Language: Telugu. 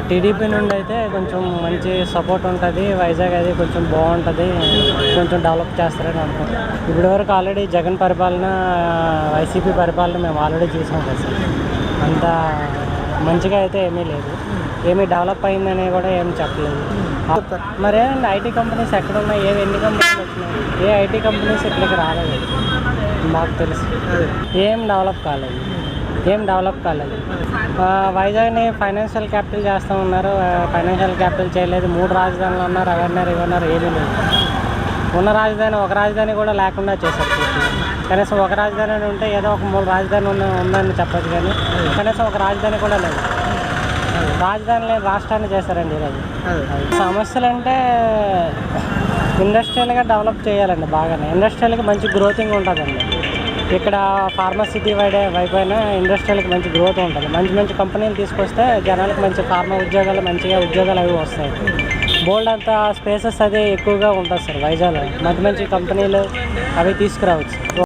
టీడీపీ నుండి అయితే కొంచెం మంచి సపోర్ట్ ఉంటుంది. వైజాగ్ అది కొంచెం బాగుంటుంది, కొంచెం డెవలప్ చేస్తారని అనుకుంటున్నాం. ఇప్పటివరకు ఆల్రెడీ జగన్ పరిపాలన, వైసీపీ పరిపాలన మేము ఆల్రెడీ చూసాం కదా సార్. అంత మంచిగా అయితే ఏమీ లేదు, ఏమీ డెవలప్ అయిందని కూడా ఏమి చెప్పలేదు. మరేండి ఐటీ కంపెనీస్ ఎక్కడ ఉన్నాయి, ఎన్ని కంపెనీలు వచ్చినాయి? ఏ ఐటీ కంపెనీస్ ఇక్కడికి రాలేదు మాకు తెలుసు. ఏం డెవలప్ కాలేదు. వైజాగ్ని ఫైనాన్షియల్ క్యాపిటల్ చేస్తూ ఉన్నారు, ఫైనాన్షియల్ క్యాపిటల్ చేయలేదు. 3 రాజధానులు ఉన్నారు, ఇవన్నారు ఏమీ లేదు. ఉన్న రాజధాని ఒక రాజధాని కూడా లేకుండా చేశారు. కనీసం ఒక రాజధాని ఉంటే ఏదో ఒక 3 రాజధాని ఉందని చెప్పచ్చు, కానీ కనీసం ఒక రాజధాని కూడా లేదు. రాజధాని లేని రాష్ట్రాన్ని చేశారండి ఈరోజు. సమస్యలు అంటే ఇండస్ట్రియల్గా డెవలప్ చేయాలండి, బాగానే ఇండస్ట్రియల్కి మంచి గ్రోతింగ్ ఉంటుందండి. ఇక్కడ ఫార్మసిటీ వైపైన ఇండస్ట్రియల్కి మంచి గ్రోత్ ఉంటుంది. మంచి కంపెనీలు తీసుకొస్తే జనాలకు మంచి ఫార్మా ఉద్యోగాలు, మంచిగా ఉద్యోగాలు అవి వస్తాయి. బోల్డ్ అంత స్పేసెస్ అది ఎక్కువగా ఉంటుంది సార్ వైజాగ్లో. మంచి కంపెనీలు అవి తీసుకురావచ్చు.